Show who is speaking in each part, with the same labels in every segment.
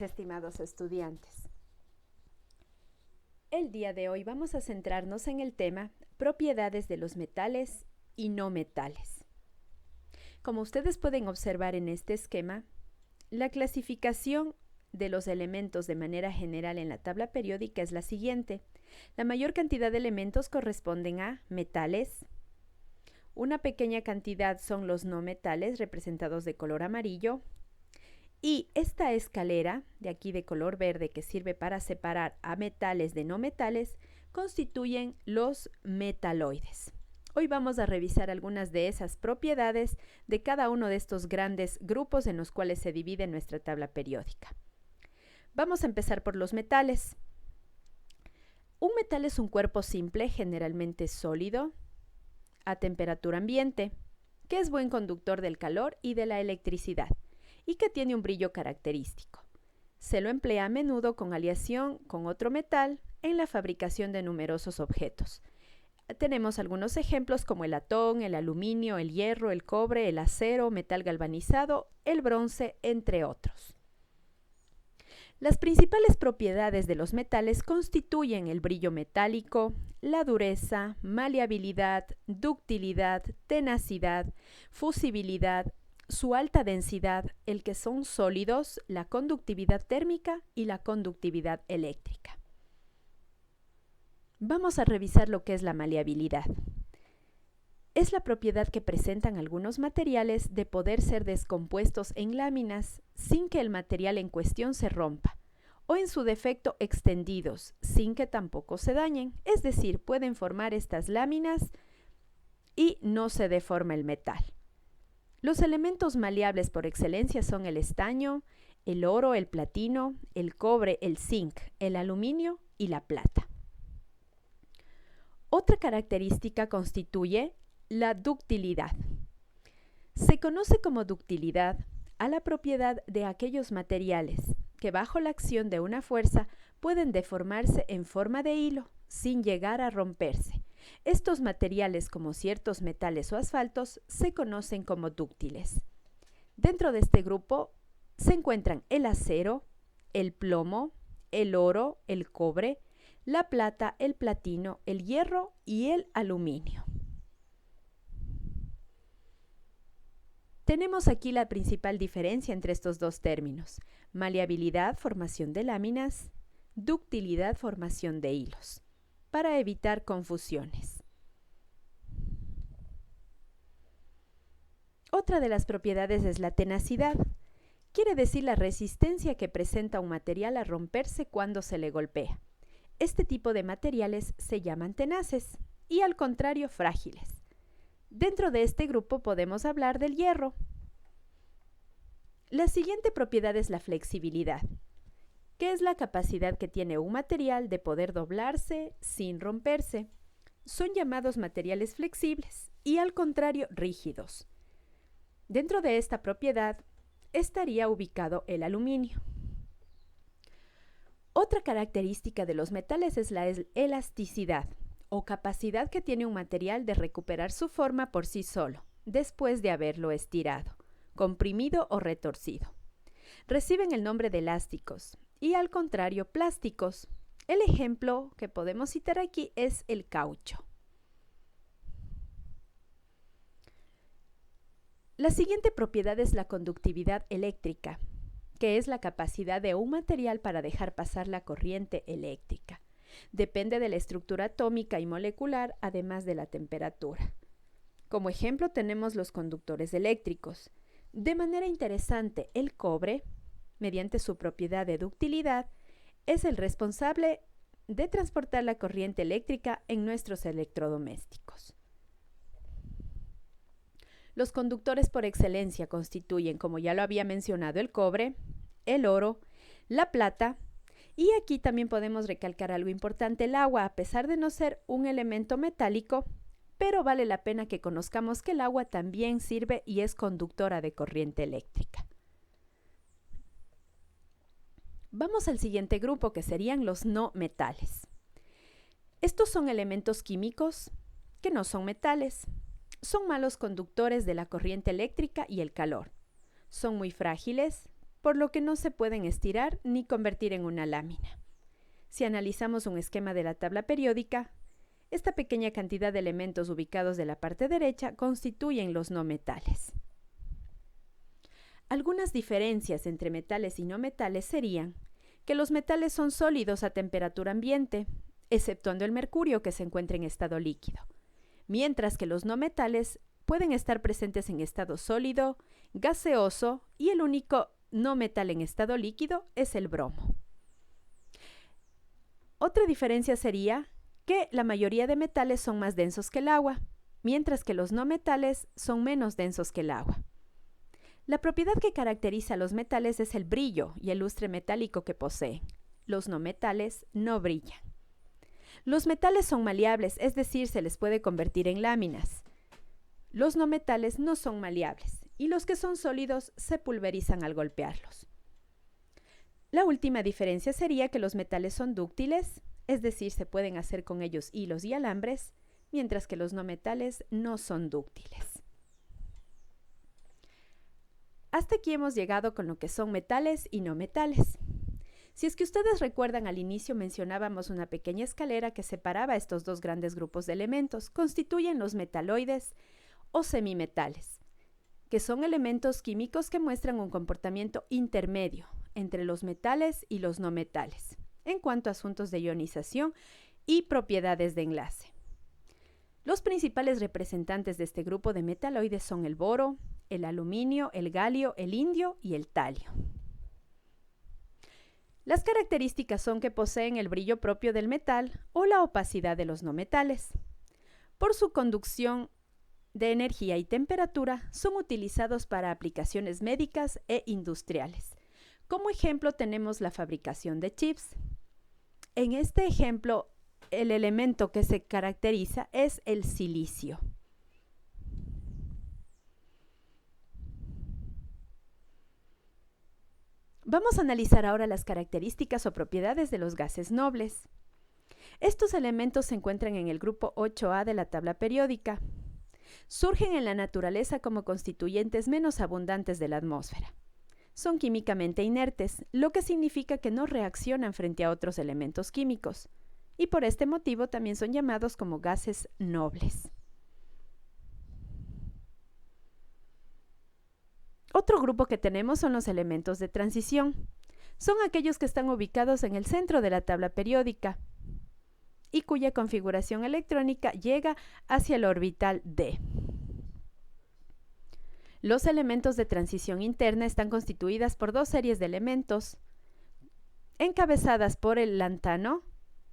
Speaker 1: Estimados estudiantes, el día de hoy vamos a centrarnos en el tema propiedades de los metales y no metales. Como ustedes pueden observar en este esquema, la clasificación de los elementos de manera general en la tabla periódica es la siguiente. La mayor cantidad de elementos corresponden a metales. Una pequeña cantidad son los no metales, representados de color amarillo. Y esta escalera, de aquí de color verde, que sirve para separar a metales de no metales, constituyen los metaloides. Hoy vamos a revisar algunas de esas propiedades de cada uno de estos grandes grupos en los cuales se divide nuestra tabla periódica. Vamos a empezar por los metales. Un metal es un cuerpo simple, generalmente sólido, a temperatura ambiente, que es buen conductor del calor y de la electricidad, y que tiene un brillo característico. Se lo emplea a menudo con aleación con otro metal en la fabricación de numerosos objetos. Tenemos algunos ejemplos como el latón, el aluminio, el hierro, el cobre, el acero, metal galvanizado, el bronce, entre otros. Las principales propiedades de los metales constituyen el brillo metálico, la dureza, maleabilidad, ductilidad, tenacidad, fusibilidad, su alta densidad, el que son sólidos, la conductividad térmica y la conductividad eléctrica. Vamos a revisar lo que es la maleabilidad. Es la propiedad que presentan algunos materiales de poder ser descompuestos en láminas sin que el material en cuestión se rompa, o en su defecto extendidos, sin que tampoco se dañen, es decir, pueden formar estas láminas y no se deforma el metal. Los elementos maleables por excelencia son el estaño, el oro, el platino, el cobre, el zinc, el aluminio y la plata. Otra característica constituye la ductilidad. Se conoce como ductilidad a la propiedad de aquellos materiales que bajo la acción de una fuerza pueden deformarse en forma de hilo sin llegar a romperse. Estos materiales, como ciertos metales o asfaltos, se conocen como dúctiles. Dentro de este grupo se encuentran el acero, el plomo, el oro, el cobre, la plata, el platino, el hierro y el aluminio. Tenemos aquí la principal diferencia entre estos dos términos: maleabilidad, formación de láminas; ductilidad, formación de hilos, para evitar confusiones. Otra de las propiedades es la tenacidad. Quiere decir la resistencia que presenta un material a romperse cuando se le golpea. Este tipo de materiales se llaman tenaces y, al contrario, frágiles. Dentro de este grupo podemos hablar del hierro. La siguiente propiedad es la flexibilidad, que es la capacidad que tiene un material de poder doblarse sin romperse. Son llamados materiales flexibles y, al contrario, rígidos. Dentro de esta propiedad estaría ubicado el aluminio. Otra característica de los metales es la elasticidad, o capacidad que tiene un material de recuperar su forma por sí solo, después de haberlo estirado, comprimido o retorcido. Reciben el nombre de elásticos y, al contrario, plásticos. El ejemplo que podemos citar aquí es el caucho. La siguiente propiedad es la conductividad eléctrica, que es la capacidad de un material para dejar pasar la corriente eléctrica. Depende de la estructura atómica y molecular, además de la temperatura. Como ejemplo tenemos los conductores eléctricos. De manera interesante, el cobre, mediante su propiedad de ductilidad, es el responsable de transportar la corriente eléctrica en nuestros electrodomésticos. Los conductores por excelencia constituyen, como ya lo había mencionado, el cobre, el oro, la plata, y aquí también podemos recalcar algo importante: el agua, a pesar de no ser un elemento metálico, pero vale la pena que conozcamos que el agua también sirve y es conductora de corriente eléctrica. Vamos al siguiente grupo, que serían los no metales. Estos son elementos químicos que no son metales. Son malos conductores de la corriente eléctrica y el calor. Son muy frágiles, por lo que no se pueden estirar ni convertir en una lámina. Si analizamos un esquema de la tabla periódica, esta pequeña cantidad de elementos ubicados de la parte derecha constituyen los no metales. Algunas diferencias entre metales y no metales serían que los metales son sólidos a temperatura ambiente, exceptuando el mercurio que se encuentra en estado líquido, mientras que los no metales pueden estar presentes en estado sólido, gaseoso y el único no metal en estado líquido es el bromo. Otra diferencia sería que la mayoría de metales son más densos que el agua, mientras que los no metales son menos densos que el agua. La propiedad que caracteriza a los metales es el brillo y el lustre metálico que poseen. Los no metales no brillan. Los metales son maleables, es decir, se les puede convertir en láminas. Los no metales no son maleables y los que son sólidos se pulverizan al golpearlos. La última diferencia sería que los metales son dúctiles, es decir, se pueden hacer con ellos hilos y alambres, mientras que los no metales no son dúctiles. Hasta aquí hemos llegado con lo que son metales y no metales. Si es que ustedes recuerdan, al inicio mencionábamos una pequeña escalera que separaba estos dos grandes grupos de elementos. Constituyen los metaloides o semimetales, que son elementos químicos que muestran un comportamiento intermedio entre los metales y los no metales, en cuanto a asuntos de ionización y propiedades de enlace. Los principales representantes de este grupo de metaloides son el boro, el aluminio, el galio, el indio y el talio. Las características son que poseen el brillo propio del metal o la opacidad de los no metales. Por su conducción de energía y temperatura, son utilizados para aplicaciones médicas e industriales. Como ejemplo tenemos la fabricación de chips. En este ejemplo, el elemento que se caracteriza es el silicio. Vamos a analizar ahora las características o propiedades de los gases nobles. Estos elementos se encuentran en el grupo 8A de la tabla periódica. Surgen en la naturaleza como constituyentes menos abundantes de la atmósfera. Son químicamente inertes, lo que significa que no reaccionan frente a otros elementos químicos, y por este motivo también son llamados como gases nobles. Otro grupo que tenemos son los elementos de transición. Son aquellos que están ubicados en el centro de la tabla periódica y cuya configuración electrónica llega hacia el orbital d. Los elementos de transición interna están constituidas por dos series de elementos, encabezadas por el lantano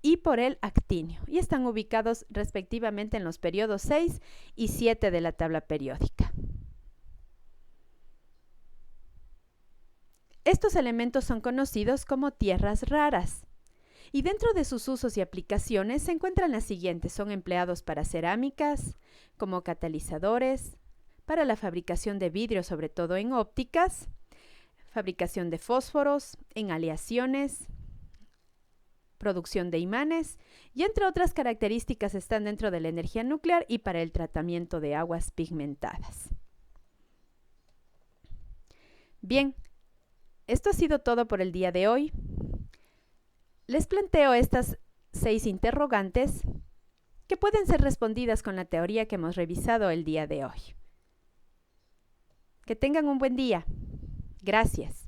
Speaker 1: y por el actinio, y están ubicados respectivamente en los periodos 6 y 7 de la tabla periódica. Estos elementos son conocidos como tierras raras, y dentro de sus usos y aplicaciones se encuentran las siguientes. Son empleados para cerámicas, como catalizadores, para la fabricación de vidrio, sobre todo en ópticas, fabricación de fósforos, en aleaciones, producción de imanes, y entre otras características están dentro de la energía nuclear y para el tratamiento de aguas pigmentadas. Bien, esto ha sido todo por el día de hoy. Les planteo estas 6 interrogantes que pueden ser respondidas con la teoría que hemos revisado el día de hoy. Que tengan un buen día. Gracias.